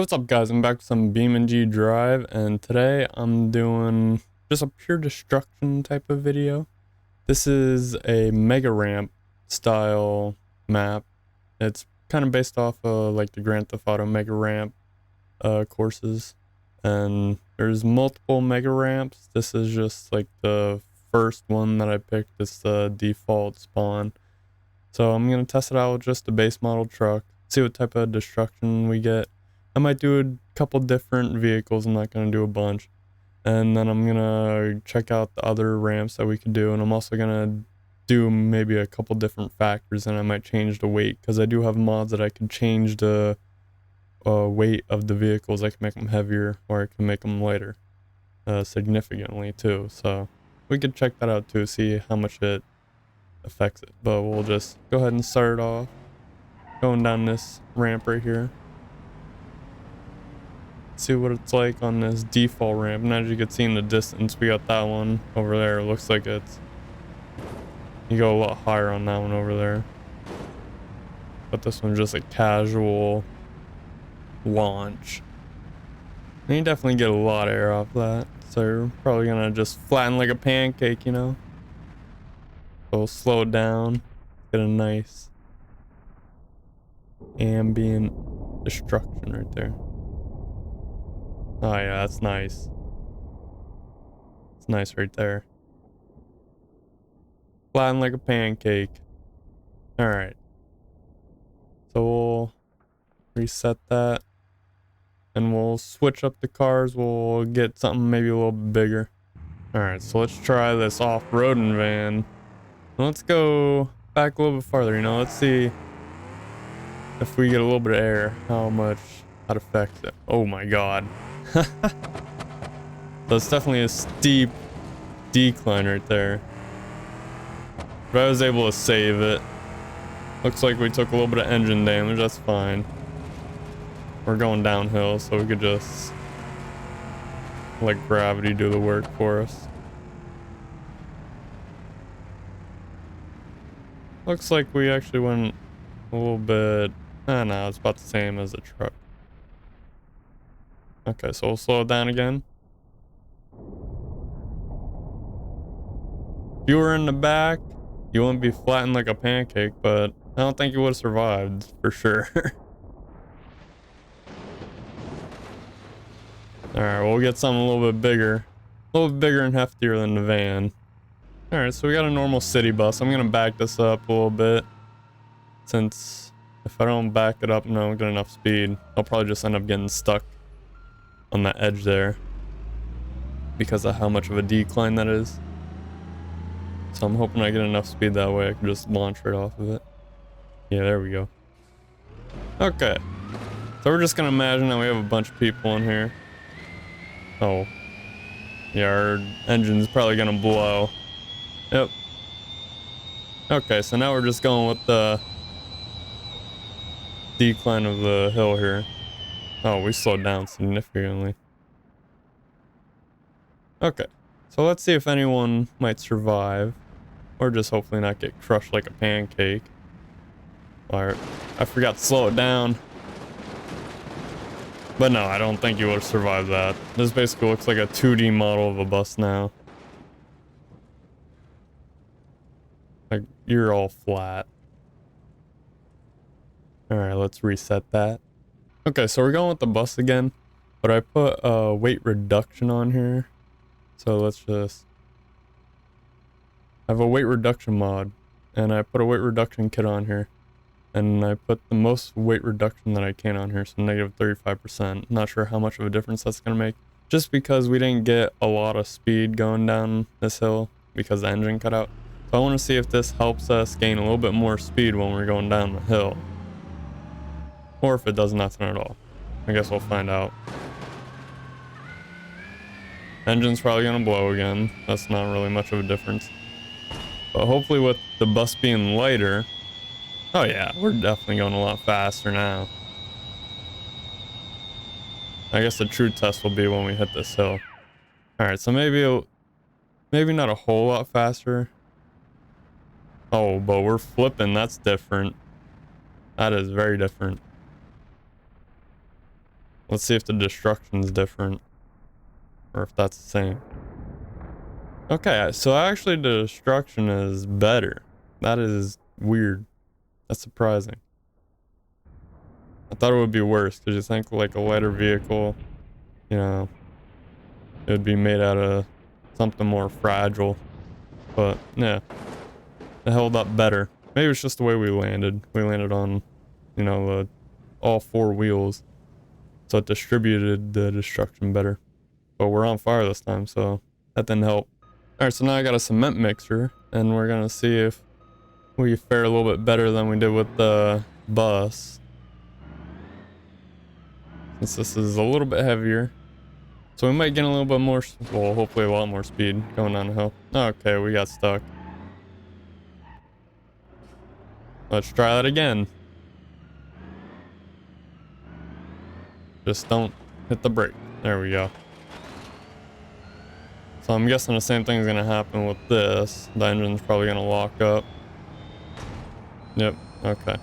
What's up guys, I'm back with some BeamNG Drive, and today I'm doing just a pure destruction type of video. This is a mega ramp style map. It's kind of based off of like the Grand Theft Auto mega ramp courses, and there's multiple mega ramps. This is just like the first one that I picked. It's the default spawn. So I'm gonna test it out with just the base model truck, see what type of destruction we get. I might do a couple different vehicles. I'm not gonna do a bunch. And then I'm gonna check out the other ramps that we could do, and I'm also gonna do maybe a couple different factors, and I might change the weight because I do have mods that I can change the weight of the vehicles. I can make them heavier, or I can make them lighter significantly too. So we could check that out too, see how much it affects it. But we'll just go ahead and start it off going down this ramp right here. See what it's like on this default ramp. And as you can see in the distance, we got that one over there. It looks like it's, you go a lot higher on that one over there, but this one's just a casual launch, and you definitely get a lot of air off that, so you're probably gonna just flatten like a pancake, you know. So we'll slow it down, get a nice ambient destruction right there. Oh yeah, that's nice. It's nice right there. Flatten like a pancake. Alright. So we'll reset that. And we'll switch up the cars. We'll get something maybe a little bit bigger. Alright, so let's try this off-roading van. Let's go back a little bit farther, you know. Let's see if we get a little bit of air, how much that affects it. Oh my god. So it's definitely a steep decline right there. But I was able to save it. Looks like we took a little bit of engine damage. That's fine. We're going downhill, so we could just let gravity do the work for us. Looks like we actually went a little bit. No, it's about the same as the truck. Okay, so we'll slow it down again. If you were in the back, you wouldn't be flattened like a pancake, but I don't think you would have survived for sure. Alright, we'll get something a little bit bigger. A little bit bigger and heftier than the van. Alright, so we got a normal city bus. I'm gonna back this up a little bit, since if I don't back it up and I don't get enough speed, I'll probably just end up getting stuck on that edge there because of how much of a decline that is. So I'm hoping I get enough speed that way I can just launch right off of it. Yeah, there we go. Okay, so we're just gonna imagine that we have a bunch of people in here. Oh yeah, our engine's probably gonna blow. Yep. Okay, so now we're just going with the decline of the hill here. Oh, we slowed down significantly. Okay, so let's see if anyone might survive, or just hopefully not get crushed like a pancake. Alright, I forgot to slow it down. But no, I don't think you would have survived that. This basically looks like a 2D model of a bus now. Like, you're all flat. Alright, let's reset that. Okay, so we're going with the bus again, but I put a weight reduction on here. So let's just have a weight reduction mod, and I put a weight reduction kit on here, and I put the most weight reduction that I can on here, so negative 35%. Not sure how much of a difference that's gonna make, just because we didn't get a lot of speed going down this hill because the engine cut out. So I want to see if this helps us gain a little bit more speed when we're going down the hill, or if it does nothing at all. I guess we'll find out. Engine's probably gonna blow again. That's not really much of a difference. But hopefully with the bus being lighter... Oh yeah, we're definitely going a lot faster now. I guess the true test will be when we hit this hill. Alright, so maybe not a whole lot faster. Oh, but we're flipping. That's different. That is very different. Let's see if the destruction's different. Or if that's the same. Okay, so actually the destruction is better. That is weird. That's surprising. I thought it would be worse, because you think like a lighter vehicle, you know, it would be made out of something more fragile. But yeah, it held up better. Maybe it's just the way we landed. We landed on, you know, all four wheels. So it distributed the destruction better. But we're on fire this time, so that didn't help. Alright, so now I got a cement mixer, and we're gonna see if we fare a little bit better than we did with the bus. Since this is a little bit heavier. So we might get a little bit more, well, hopefully a lot more speed going down the hill. Okay, we got stuck. Let's try that again. Just don't hit the brake. There we go. So I'm guessing the same thing is going to happen with this. The engine's probably going to lock up. Yep, okay.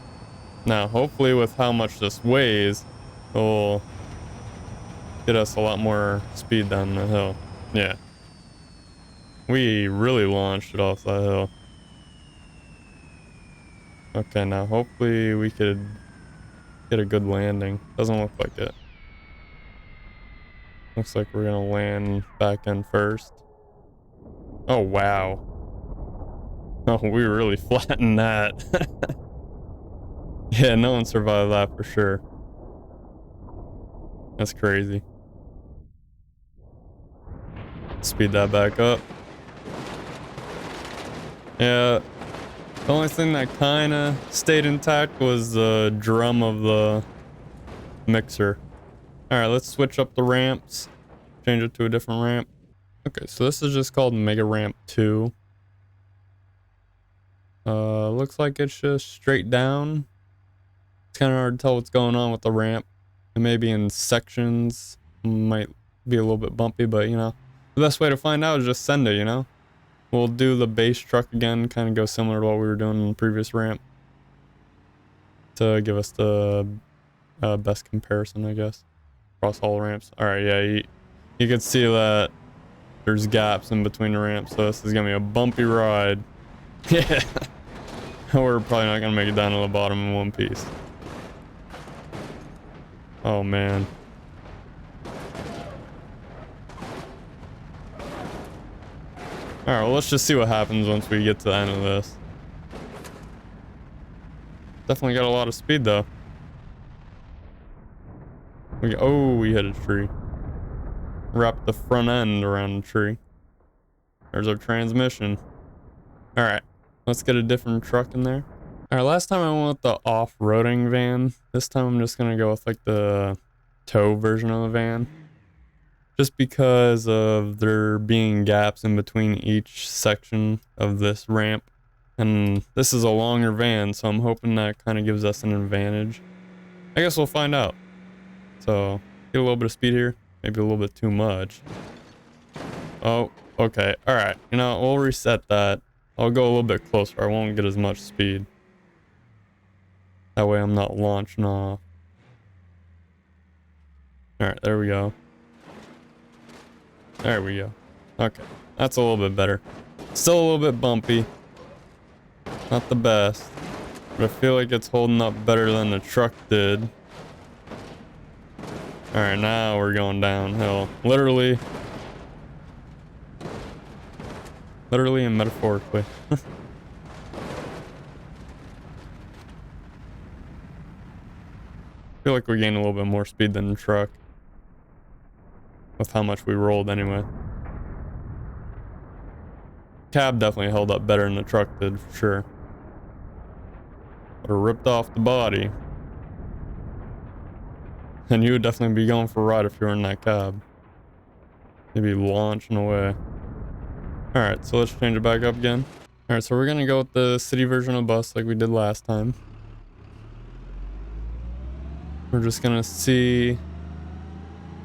Now, hopefully with how much this weighs, it'll get us a lot more speed down the hill. Yeah. We really launched it off that hill. Okay, now hopefully we could get a good landing. Doesn't look like it. Looks like we're gonna land back in first. Oh, wow. Oh, we really flattened that. Yeah, no one survived that for sure. That's crazy. Speed that back up. Yeah. The only thing that kind of stayed intact was the drum of the mixer. Alright, let's switch up the ramps. Change it to a different ramp. Okay, so this is just called Mega Ramp 2. Looks like it's just straight down. It's kind of hard to tell what's going on with the ramp. It may be in sections. Might be a little bit bumpy, but you know. The best way to find out is just send it, you know? We'll do the base truck again, kind of go similar to what we were doing in the previous ramp. To give us the best comparison, I guess. Across all ramps. Alright, yeah, you can see that there's gaps in between the ramps, so this is gonna be a bumpy ride. Yeah. We're probably not gonna make it down to the bottom in one piece. Oh man. Alright, well, let's just see what happens once we get to the end of this. Definitely got a lot of speed though. We hit a tree. Wrap the front end around the tree. There's our transmission. Alright, let's get a different truck in there. Alright, last time I went with the off-roading van. This time I'm just gonna go with like the tow version of the van. Just because of there being gaps in between each section of this ramp. And this is a longer van, so I'm hoping that kind of gives us an advantage. I guess we'll find out. So, get a little bit of speed here. Maybe a little bit too much. Oh, okay. Alright, you know, we'll reset that. I'll go a little bit closer. I won't get as much speed. That way I'm not launching off. Alright, there we go. There we go. Okay, that's a little bit better. Still a little bit bumpy. Not the best. But I feel like it's holding up better than the truck did. Alright, now we're going downhill. Literally. Literally and metaphorically. I feel like we gained a little bit more speed than the truck. With how much we rolled anyway. Cab definitely held up better than the truck did, for sure. Would have ripped off the body. And you would definitely be going for a ride if you were in that cab. You'd be launching away. Alright, so let's change it back up again. Alright, so we're gonna go with the city version of bus like we did last time. We're just gonna see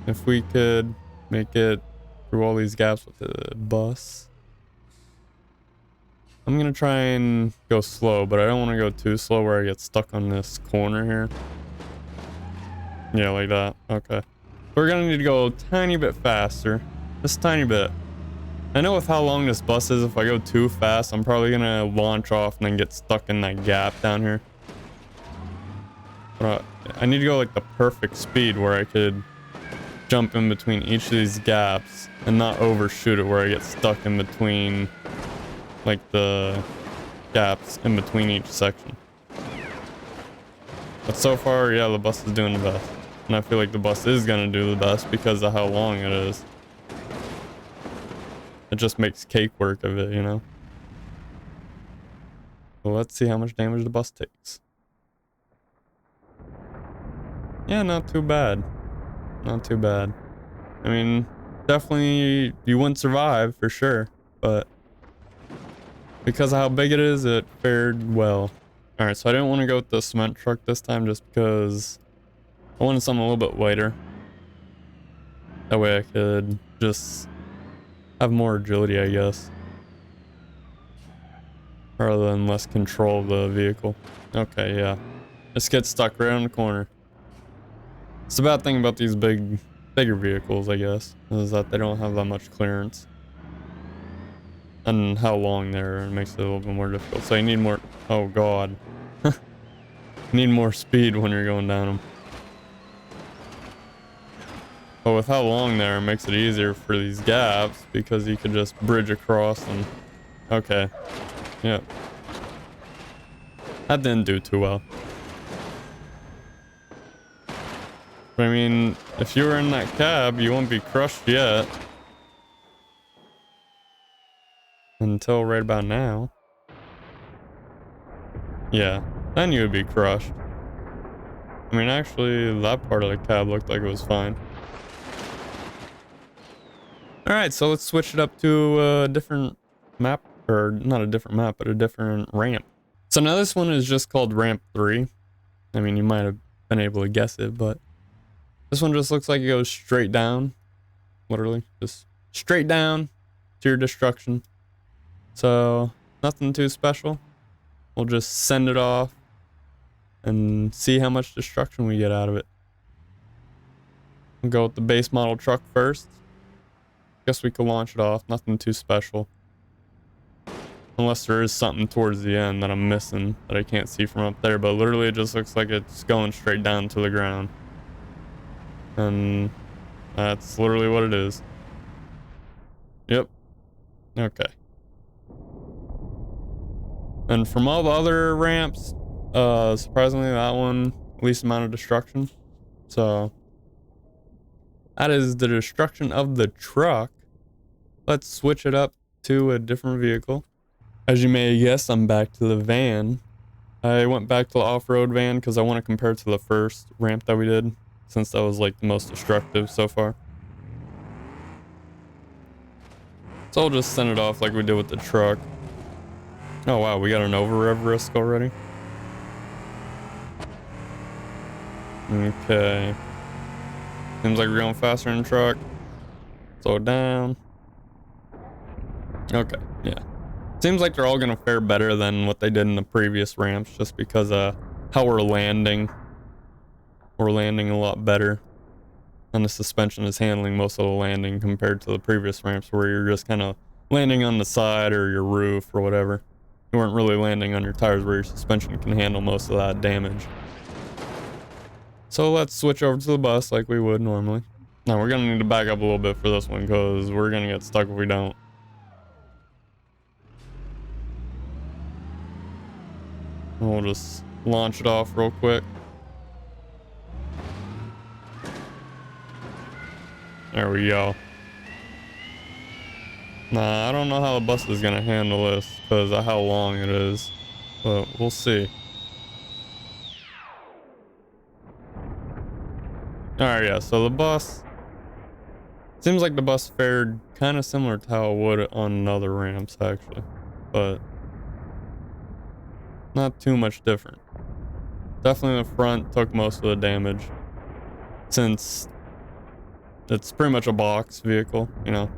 if we could make it through all these gaps with the bus. I'm gonna try and go slow, but I don't want to go too slow where I get stuck on this corner here. Yeah, like that. Okay. We're gonna need to go a tiny bit faster. Just a tiny bit. I know with how long this bus is, if I go too fast, I'm probably gonna launch off and then get stuck in that gap down here. But I need to go like the perfect speed where I could jump in between each of these gaps and not overshoot it where I get stuck in between like the gaps in between each section. But so far, yeah, the bus is doing the best. And I feel like the bus is gonna do the best because of how long it is. It just makes cake work of it, you know? Well, let's see how much damage the bus takes. Yeah, not too bad. Not too bad. I mean, definitely you wouldn't survive for sure, but because of how big it is, it fared well. Alright, so I didn't want to go with the cement truck this time just because I wanted something a little bit lighter. That way I could just have more agility, I guess. Rather than less control of the vehicle. Okay, yeah. Just get stuck right on the corner. It's the bad thing about these bigger vehicles, I guess, is that they don't have that much clearance. And how long they're makes it a little bit more difficult. So you need more, oh god. You need more speed when you're going down them. But with how long there, it makes it easier for these gaps because you can just bridge across them. Okay. Yep. That didn't do too well. But I mean, if you were in that cab, you won't be crushed yet. Until right about now. Yeah, then you would be crushed. I mean, actually, that part of the cab looked like it was fine. Alright, so let's switch it up to a different map. Or, not a different map, but a different ramp. So now this one is just called Ramp 3. I mean, you might have been able to guess it, but this one just looks like it goes straight down. Literally, just straight down to your destruction. So, nothing too special. We'll just send it off and see how much destruction we get out of it. We'll go with the base model truck first. Guess we could launch it off. Nothing too special. Unless there is something towards the end that I'm missing that I can't see from up there. But literally it just looks like it's going straight down to the ground. And that's literally what it is. Yep. Okay. And from all the other ramps, surprisingly that one, least amount of destruction. So that is the destruction of the truck. Let's switch it up to a different vehicle. As you may guess, I'm back to the van. I went back to the off-road van because I want to compare it to the first ramp that we did, since that was like the most destructive so far. So I'll just send it off like we did with the truck. Oh wow, we got an over-rev risk already? Okay. Seems like we're going faster in the truck. Slow it down. Okay, yeah. Seems like they're all gonna fare better than what they did in the previous ramps just because of how we're landing. We're landing a lot better. And the suspension is handling most of the landing compared to the previous ramps where you're just kind of landing on the side or your roof or whatever. You weren't really landing on your tires where your suspension can handle most of that damage. So let's switch over to the bus like we would normally. Now we're gonna need to back up a little bit for this one because we're gonna get stuck if we don't. And we'll just launch it off real quick. There we go. Nah, I don't know how the bus is gonna handle this because of how long it is, but we'll see. Alright, yeah, so the bus seems like the bus fared kind of similar to how it would on other ramps actually, but not too much different. Definitely the front took most of the damage since it's pretty much a box vehicle, you know,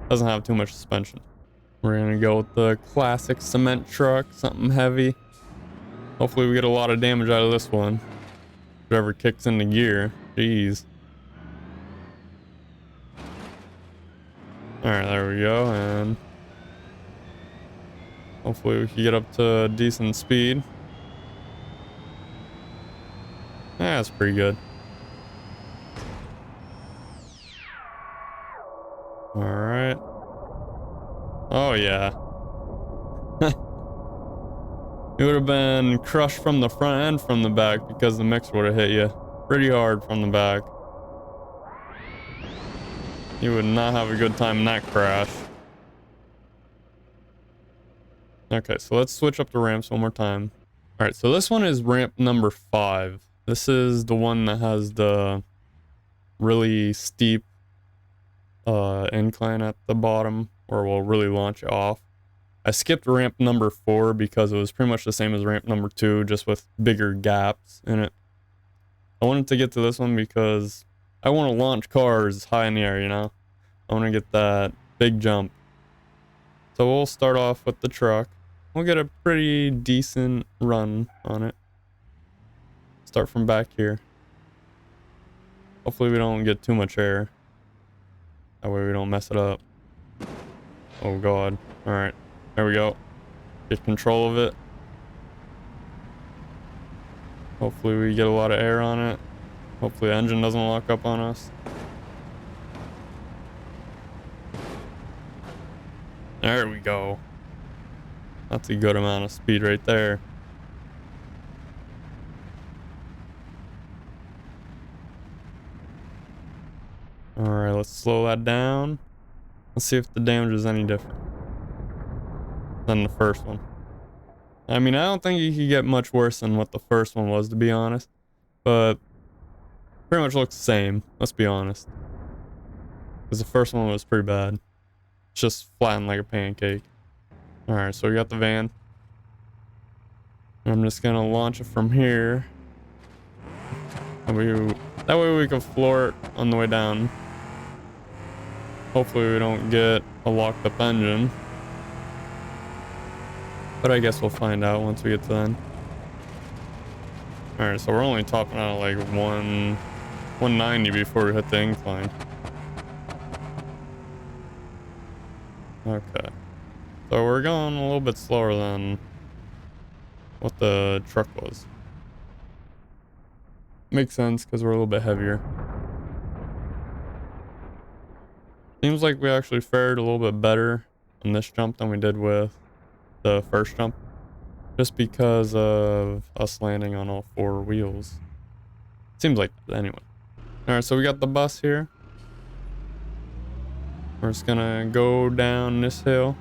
doesn't have too much suspension. We're gonna go with the classic cement truck, something heavy. Hopefully we get a lot of damage out of this one. Whatever kicks into gear, jeez. Alright, there we go, and hopefully we can get up to decent speed. Yeah, that's pretty good. Alright. Oh yeah. It would have been crushed from the front and from the back because the mixer would have hit you pretty hard from the back. You would not have a good time in that crash. Okay, so let's switch up the ramps one more time. Alright, so this one is ramp number 5. This is the one that has the really steep incline at the bottom where we'll really launch off. I skipped ramp number 4 because it was pretty much the same as ramp number 2, just with bigger gaps in it. I wanted to get to this one because I want to launch cars high in the air, you know? I want to get that big jump. So we'll start off with the truck. We'll get a pretty decent run on it. Start from back here. Hopefully we don't get too much air. That way we don't mess it up. Oh god. Alright. There we go. Get control of it. Hopefully we get a lot of air on it. Hopefully the engine doesn't lock up on us. There we go. That's a good amount of speed right there. Alright, let's slow that down. Let's see if the damage is any different than the first one. I mean, I don't think you could get much worse than what the first one was, to be honest. But pretty much looks the same, let's be honest. Because the first one was pretty bad. It's just flattened like a pancake. Alright, so we got the van. I'm just gonna launch it from here. That way we can floor it on the way down. Hopefully we don't get a locked up engine. But I guess we'll find out once we get to the end. Alright, so we're only topping out at like 190 before we hit the incline. Okay. So we're going a little bit slower than what the truck was. Makes sense because we're a little bit heavier. Seems like we actually fared a little bit better on this jump than we did with the first jump. Just because of us landing on all 4 wheels. Seems like that anyway. Alright, so we got the bus here. We're just gonna go down this hill.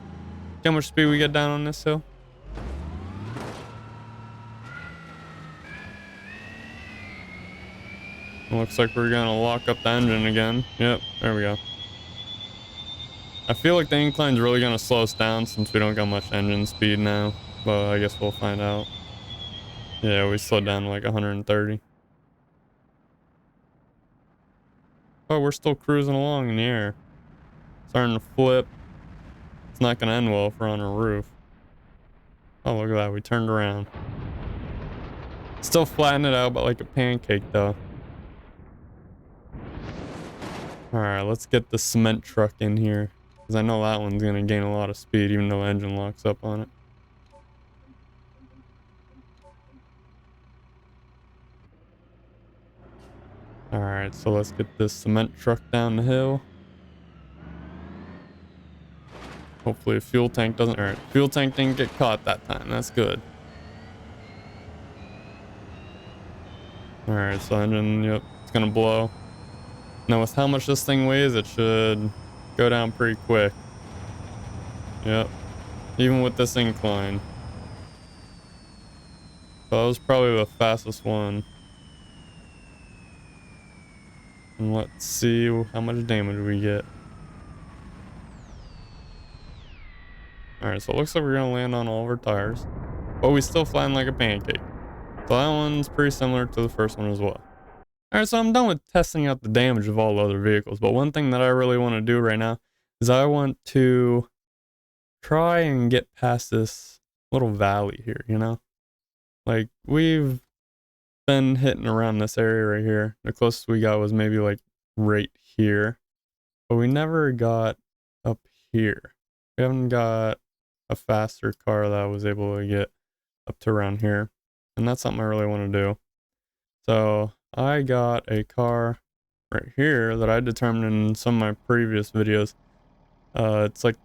See how much speed we get down on this hill? Looks like we're gonna lock up the engine again. Yep, there we go. I feel like the incline's really gonna slow us down since we don't got much engine speed now. But I guess we'll find out. Yeah, we slowed down to like 130. But we're still cruising along in the air. Starting to flip. It's not gonna end well if we're on a roof. Oh, look at that. We turned around. Still flatten it out, but like a pancake though. Alright, let's get the cement truck in here. Because I know that one's gonna gain a lot of speed even though the engine locks up on it. Alright, so let's get this cement truck down the hill. Hopefully a fuel tank doesn't... Alright, fuel tank didn't get caught that time. That's good. Alright, so engine, yep, it's gonna blow. Now with how much this thing weighs, it should go down pretty quick. Yep. Even with this incline. So that was probably the fastest one. And let's see how much damage we get. Alright, so it looks like we're gonna land on all of our tires. But we still flying like a pancake. So that one's pretty similar to the first one as well. Alright, so I'm done with testing out the damage of all the other vehicles. But one thing that I really want to do right now is I want to try and get past this little valley here, you know? Like, we've been hitting around this area right here. The closest we got was maybe like right here. But we never got up here. We haven't got a faster car that I was able to get up to around here, and that's something I really want to do. So I got a car right here that I determined in some of my previous videos. It's like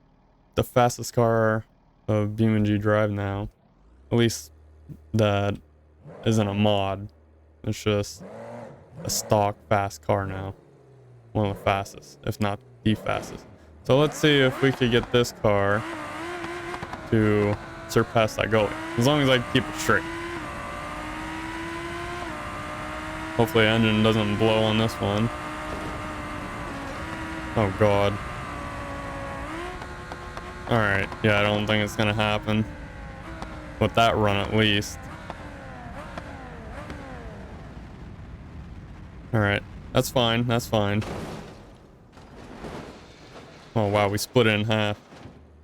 the fastest car of BeamNG Drive now. At least that isn't a mod. It's just a stock fast car now. One of the fastest, if not the fastest. So let's see if we could get this car to surpass that goal. As long as I keep it straight. Hopefully the engine doesn't blow on this one. Oh god. Alright, yeah, I don't think it's gonna happen. With that run at least. Alright, that's fine, that's fine. Oh wow, we split it in half.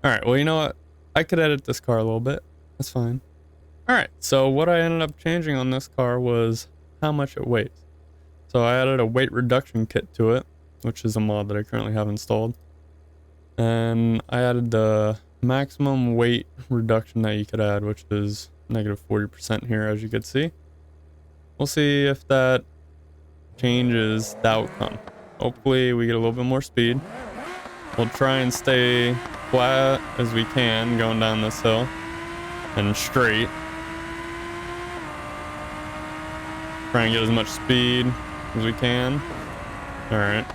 Alright, well you know what? I could edit this car a little bit. That's fine. Alright, so what I ended up changing on this car was how much it weighs. So I added a weight reduction kit to it, which is a mod that I currently have installed. And I added the maximum weight reduction that you could add, which is negative 40% here, as you could see. We'll see if that changes the outcome. Hopefully we get a little bit more speed. We'll try and stay flat as we can going down this hill and straight. Try and get as much speed as we can. Alright.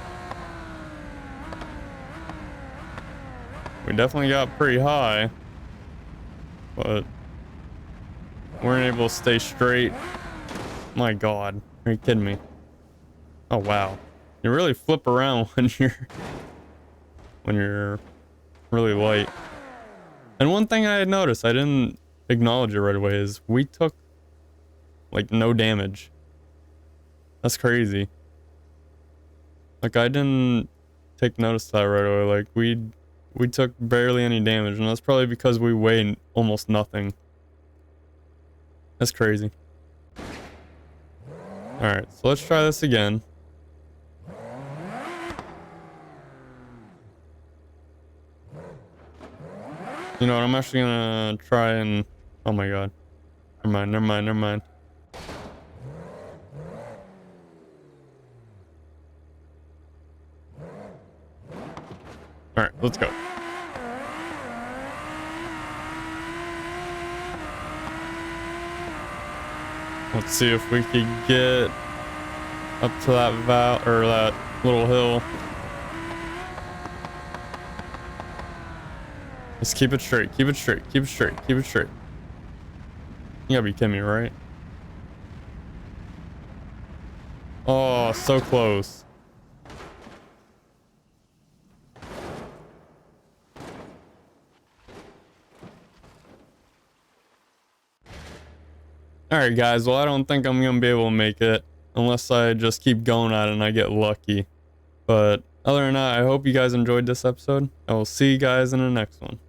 We definitely got pretty high, but weren't able to stay straight. My god, are you kidding me? Oh wow, you really flip around when you're really light. And one thing I had noticed, I didn't acknowledge it right away, is we took like no damage. That's crazy. Like I didn't take notice of that right away. Like we took barely any damage, and that's probably because we weighed almost nothing. That's crazy. Alright, so let's try this again. You know what, I'm actually gonna try and... Oh my god. Never mind. Alright, let's go. Let's see if we could get up to that that little hill. Let's keep it straight, keep it straight. You gotta be kidding me, right? Oh, so close. Alright guys, well I don't think I'm gonna be able to make it unless I just keep going at it and I get lucky. But other than that, I hope you guys enjoyed this episode. I will see you guys in the next one.